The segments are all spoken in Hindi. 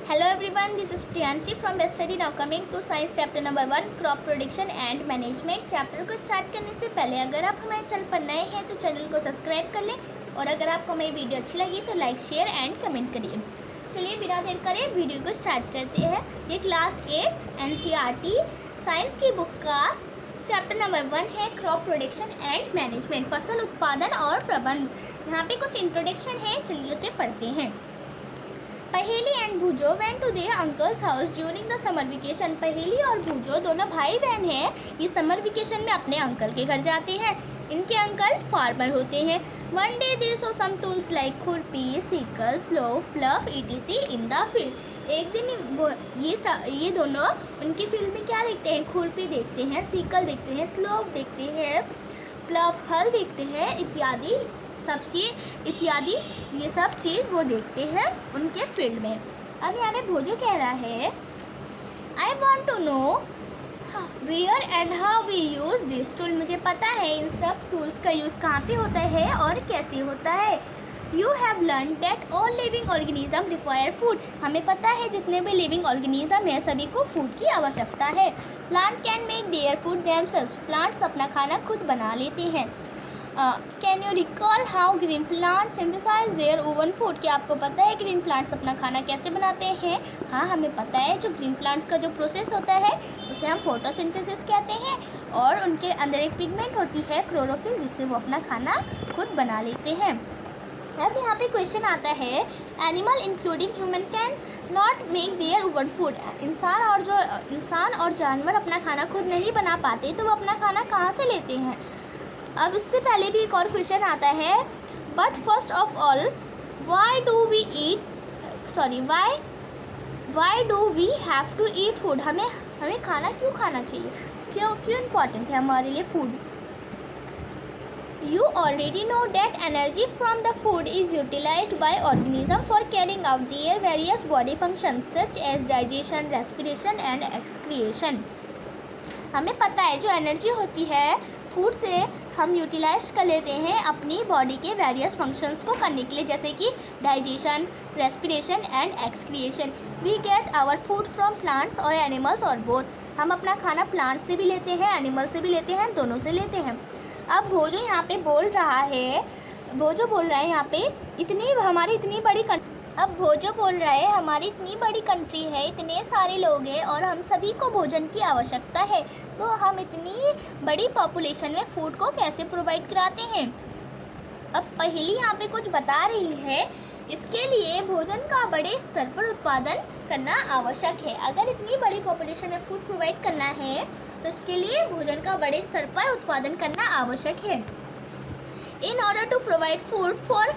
Hello everyone, this is Priyanshi from Best Study. Now coming to science chapter number 1, crop production and management. Chapter को स्टार्ट करने से पहले अगर आप हमारे चैनल पर नए हैं तो चैनल को सब्सक्राइब कर लें और अगर आपको मेरी वीडियो अच्छी लगी तो लाइक शेयर एंड कमेंट करिए। चलिए बिना देर करे वीडियो को स्टार्ट करते हैं। ये क्लास 8 NCERT साइंस की बुक का चैप्टर नंबर 1 है क्रॉप प्रोडक्शन एंड मैनेजमेंट, फसल उत्पादन और प्रबंध। यहाँ पे कुछ इंट्रोडक्शन है, चलिए उसे पढ़ते हैं। Paheli and Bhujo went to their uncle's house during the summer vacation. Paheli और भूजो दोनों भाई बहन हैं, ये समर वेकेशन में अपने अंकल के घर जाते हैं। इनके अंकल फार्मर होते हैं। One day they saw some tools like खुरपी, sickle, shovel, plough etc in the field. एक दिन वो ये दोनों उनकी फील्ड में क्या देखते हैं? खुरपी देखते हैं, सिकल देखते हैं, स्लोव देखते हैं, प्लफ हल देखते हैं इत्यादि ये सब चीज़ वो देखते हैं उनके फील्ड में। अब यहाँ पे भोजो कह रहा है I want to know where and how we use this tool. मुझे पता है इन सब टूल्स का यूज़ कहाँ पे होता है और कैसे होता है। You have learn that all living organism require food. हमें पता है जितने भी लिविंग ऑर्गेनिज्म है सभी को फूड की आवश्यकता है। Plant can make their food themselves. Plants अपना खाना खुद बना लेते हैं। Can you recall how green plant synthesise their own food. क्या आपको पता है ग्रीन प्लांट्स अपना खाना कैसे बनाते हैं? हाँ, हमें पता है। जो ग्रीन प्लांट्स का जो प्रोसेस होता है उसे हम फोटोसिंथेसिस कहते हैं और उनके अंदर एक पिगमेंट होती है क्लोरोफिल, जिससे वो अपना खाना खुद बना लेते हैं। अब यहाँ पे क्वेश्चन आता है animal including human can not make their own food. इंसान और जानवर अपना खाना खुद नहीं बना पाते तो वो अपना खाना कहाँ से लेते हैं? अब इससे पहले भी एक और क्वेश्चन आता है but first of all why do we have to eat food. हमें खाना क्यों खाना चाहिए? क्यों इम्पॉर्टेंट है हमारे लिए food? You already know that energy from the food is utilized by organism for carrying out their various body functions such as digestion, respiration and excretion। हमें पता है जो एनर्जी होती है फूड से हम यूटिलाइज कर लेते हैं अपनी बॉडी के वेरियस फंक्शंस को करने के लिए, जैसे कि digestion, respiration and excretion. We get our food from plants और एनिमल्स और बोथ। हम अपना खाना प्लांट से भी लेते हैं, एनिमल से भी लेते हैं, दोनों से लेते हैं। अब भोजो यहाँ पे बोल रहा है यहाँ पे हमारी इतनी बड़ी कंट्री है, इतने सारे लोग हैं और हम सभी को भोजन की आवश्यकता है, तो हम इतनी बड़ी पॉपुलेशन में फूड को कैसे प्रोवाइड कराते हैं? अब पहेली यहाँ पे कुछ बता रही है, इसके लिए भोजन का बड़े स्तर पर उत्पादन करना आवश्यक है। अगर इतनी बड़ी पॉपुलेशन में फूड प्रोवाइड करना है तो इसके लिए भोजन का बड़े स्तर पर उत्पादन करना आवश्यक है। In order to provide food for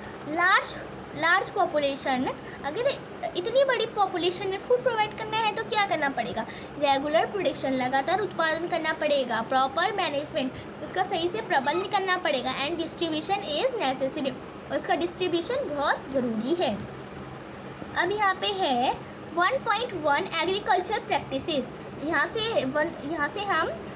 large population, अगर इतनी बड़ी पॉपुलेशन में फूड प्रोवाइड करना है तो क्या करना पड़ेगा? रेगुलर प्रोडक्शन, लगातार उत्पादन करना पड़ेगा। प्रॉपर मैनेजमेंट, उसका सही से प्रबंध करना पड़ेगा। एंड डिस्ट्रीब्यूशन इज़ नेसेसरी, और उसका डिस्ट्रीब्यूशन बहुत ज़रूरी है। अब यहाँ पे है 1.1 एग्रीकल्चर प्रैक्टिसेस। यहाँ से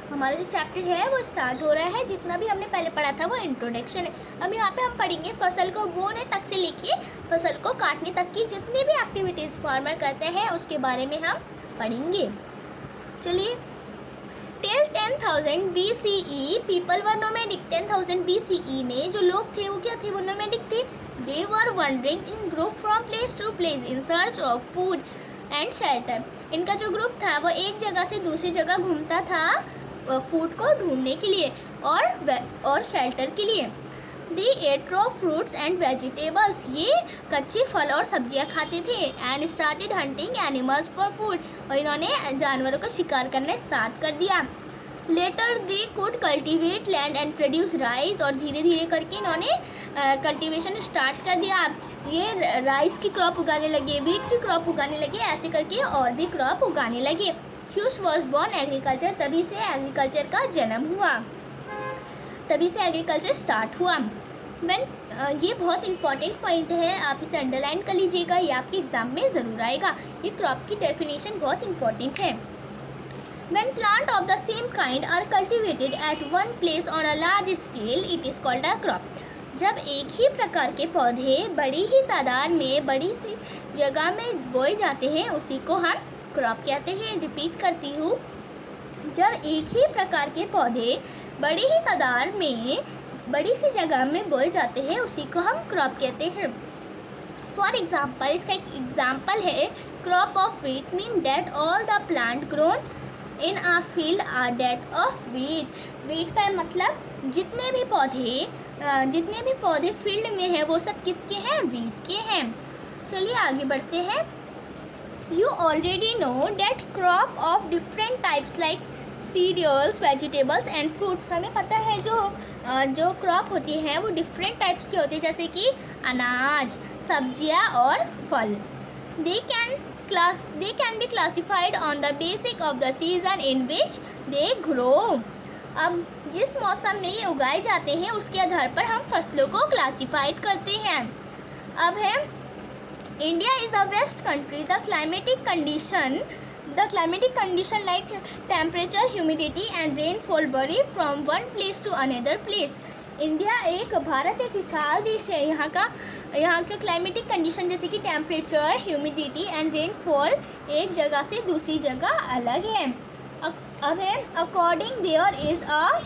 हमारा जो चैप्टर है वो स्टार्ट हो रहा है। जितना भी हमने पहले पढ़ा था वो इंट्रोडक्शन है। अब यहाँ पे हम पढ़ेंगे फसल को बोने तक से लेके फसल को काटने तक की जितनी भी एक्टिविटीज़ फार्मर करते हैं उसके बारे में हम पढ़ेंगे। चलिए, till 10,000 BCE people were nomadic. 10,000 BCE में जो लोग थे वो क्या थे? वो नोमैडिक थे। They were wandering in group from place to place in search of food and shelter. इनका जो ग्रुप था वो एक जगह से दूसरी जगह घूमता था फूड को ढूंढने के लिए और शेल्टर के लिए। They ate raw fruits and vegetables. ये कच्चे फल और सब्जियां खाते थे। And started hunting animals for food, और इन्होंने जानवरों का शिकार करना स्टार्ट कर दिया। Later they could cultivate land and produce rice, और धीरे धीरे करके इन्होंने कल्टिवेशन स्टार्ट कर दिया। ये राइस की क्रॉप उगाने लगे, वीट की क्रॉप उगाने लगे, ऐसे करके और भी क्रॉप उगाने लगे। थ्यूस वॉज बॉर्न एग्रीकल्चर। तभी से एग्रीकल्चर का जन्म हुआ, तभी से एग्रीकल्चर स्टार्ट हुआ। ये बहुत इंपॉर्टेंट पॉइंट है, आप इसे अंडरलाइन कर लीजिएगा, ये आपके एग्जाम में ज़रूर आएगा। ये क्रॉप की डेफिनेशन बहुत इंपॉर्टेंट है। When plant of the same kind are cultivated at one place on a large scale, it is called a crop. जब एक ही प्रकार के पौधे बड़ी ही तादाद में बड़ी सी जगह में बोए जाते हैं उसी को हम क्रॉप कहते हैं। रिपीट करती हूँ, जब एक ही प्रकार के पौधे बड़ी ही तादाद में बड़ी सी जगह में बोए जाते हैं उसी को हम क्रॉप कहते हैं। फॉर एग्जाम्पल, इसका एक एग्जाम्पल है crop of wheat mean that all the plant grown in a field are that of wheat. Wheat का मतलब जितने भी पौधे फील्ड में हैं वो सब किसके हैं? वीट के हैं। चलिए आगे बढ़ते हैं। You already know that crop of different types like cereals, vegetables and fruits. हमें पता है जो क्रॉप होती हैं वो डिफरेंट टाइप्स की होती है, जैसे कि अनाज, सब्जियां और फल। They can be classified on the basis of the season in which they grow। अब जिस मौसम में ये उगाए जाते हैं उसके आधार पर हम फसलों को क्लासिफाइड करते हैं। अब है India is a vast country. The climatic condition like temperature, humidity and rainfall vary from one place to another place। Bharat एक विशाल देश है। यहाँ का क्लाइमेटिक कंडीशन जैसे कि टेम्परेचर, ह्यूमिडिटी एंड रेनफॉल एक जगह से दूसरी जगह अलग है। अब है according there is a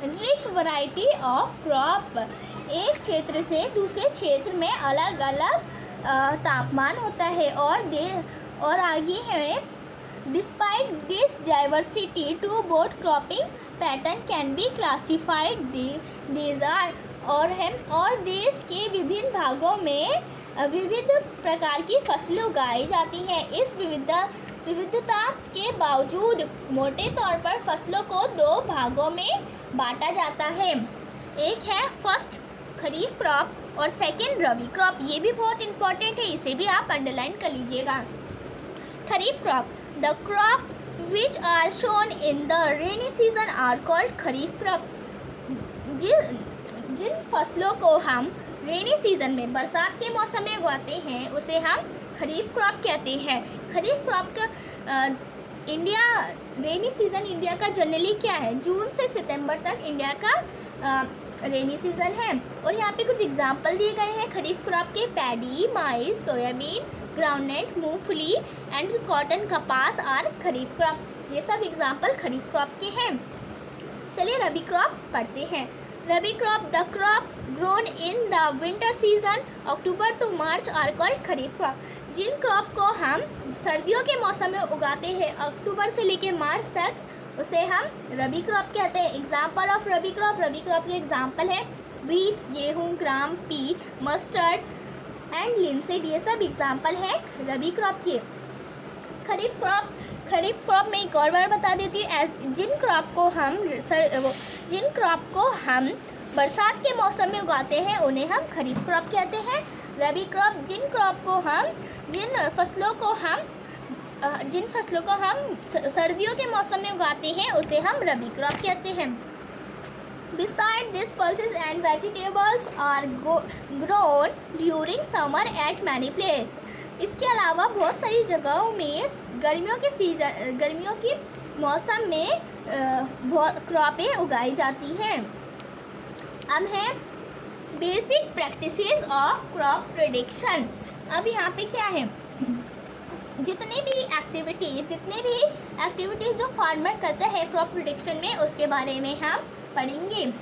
rich variety of crop. एक क्षेत्र से दूसरे क्षेत्र में अलग अलग तापमान होता है। और आगे है despite this diversity two both cropping pattern can be classified these are. और देश के विभिन्न भागों में विविध प्रकार की फसलें उगाई जाती हैं। इस विविधता के बावजूद मोटे तौर पर फसलों को दो भागों में बांटा जाता है। एक है फर्स्ट खरीफ क्रॉप और सेकंड रबी क्रॉप। ये भी बहुत इंपॉर्टेंट है, इसे भी आप अंडरलाइन कर लीजिएगा। Kharif crop, the crop which are sown in the rainy season are called kharif crop. जिन फसलों को हम रेनी सीजन में बरसात के मौसम में उगाते हैं उसे हम खरीफ क्रॉप कहते हैं। खरीफ क्रॉप का रेनी सीजन इंडिया का जनरली क्या है? जून से सितंबर तक इंडिया का रेनी सीजन है। और यहाँ पे कुछ एग्जाम्पल दिए गए हैं खरीफ क्रॉप के। पैडी, माइस, सोयाबीन, ग्राउंडनट, मूंगफली एंड कॉटन, कपास आर खरीफ क्रॉप। ये सब एग्जाम्पल खरीफ क्रॉप के हैं। चलिए रबी क्रॉप पढ़ते हैं। Rabi crop, the crop grown in the winter season October to March are called kharif crop. जिन क्रॉप को हम सर्दियों के मौसम में उगाते हैं अक्टूबर से लेकर मार्च तक, उसे हम रबी क्रॉप कहते हैं। एग्जाम्पल ऑफ रबी क्रॉप के एग्जाम्पल है वीट, गेहूँ, ग्राम, पी, मस्टर्ड एंड लिनसीड। ये सब एग्जाम्पल है रबी क्रॉप के। खरीफ क्रॉप में एक और बार बता देती हूँ, जिन क्रॉप को हम बरसात के मौसम में उगाते हैं उन्हें हम खरीफ क्रॉप कहते हैं। रबी क्रॉप, जिन फसलों को हम सर्दियों के मौसम में उगाते हैं उसे हम रबी क्रॉप कहते हैं। Besides this, pulses and vegetables are grown during summer at many places। इसके अलावा बहुत सारी जगहों में गर्मियों के मौसम में क्रॉपें उगाई जाती हैं। अब है basic practices of crop production. अब यहाँ पे क्या है, जितनी भी एक्टिविटीज़ जो फार्मर करता है क्रॉप प्रोडक्शन में उसके बारे में हम पढ़ेंगे।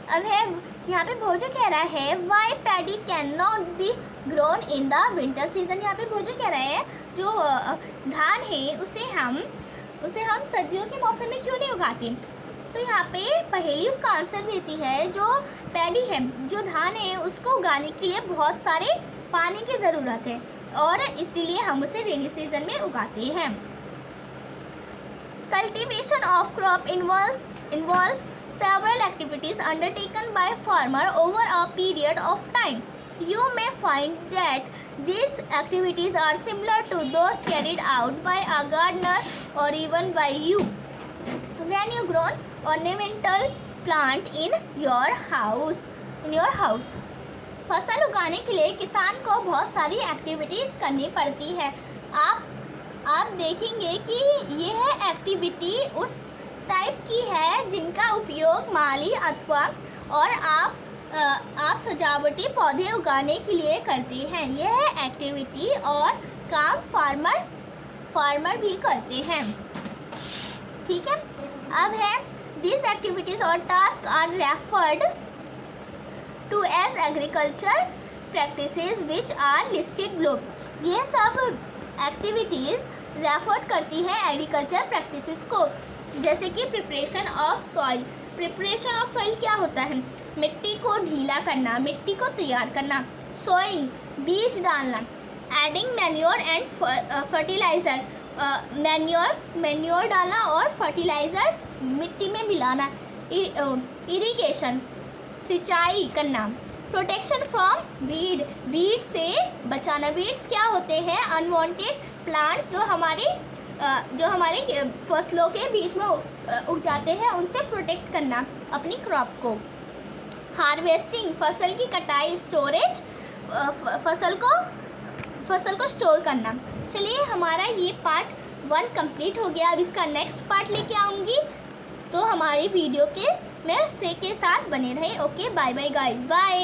अब है यहाँ पे भोजो कह रहा है why paddy can not be grown in the winter season. यहाँ पे भोजो कह रहा है जो धान है उसे हम सर्दियों के मौसम में क्यों नहीं उगाते। तो यहाँ पे पहेली उसका आंसर देती है, जो पैडी है, जो धान है, उसको उगाने के लिए बहुत सारे पानी की ज़रूरत है और इसीलिए हम उसे रेनी सीजन में उगाते हैं। Cultivation of crop involve several activities undertaken by farmer over a period of time. You may find that these activities are similar to those carried out by a gardener or even by you when you grow ornamental plant in your house. फसल उगाने के लिए किसान को बहुत सारी एक्टिविटीज़ करनी पड़ती है। आप देखेंगे कि यह एक्टिविटी टाइप की है जिनका उपयोग माली अथवा और आप सजावटी पौधे उगाने के लिए करते हैं। यह एक्टिविटी और काम फार्मर भी करते हैं। ठीक है, अब है दिस एक्टिविटीज और task are referred to as agriculture practices which are listed below. यह सब एक्टिविटीज़ रेफर करती है एग्रीकल्चर प्रैक्टिसेस को, जैसे कि preparation of soil. Preparation of soil क्या होता है? मिट्टी को ढीला करना, मिट्टी को तैयार करना। सोइंग, बीज डालना। Adding manure and fertiliser, manure डालना और फर्टिलाइज़र मिट्टी में मिलाना। इरिगेशन, सिंचाई करना। प्रोटेक्शन फ्रॉम वीड से बचाना। वीड्स क्या होते हैं? अनवांटेड प्लांट्स जो हमारे फसलों के बीच में उग जाते हैं, उनसे प्रोटेक्ट करना अपनी क्रॉप को। हार्वेस्टिंग, फसल की कटाई। स्टोरेज, फसल को स्टोर करना। चलिए, हमारा ये पार्ट 1 कंप्लीट हो गया। अब इसका नेक्स्ट पार्ट लेके आऊँगी, तो हमारी वीडियो के साथ बने रहे। Okay, bye bye guys, bye.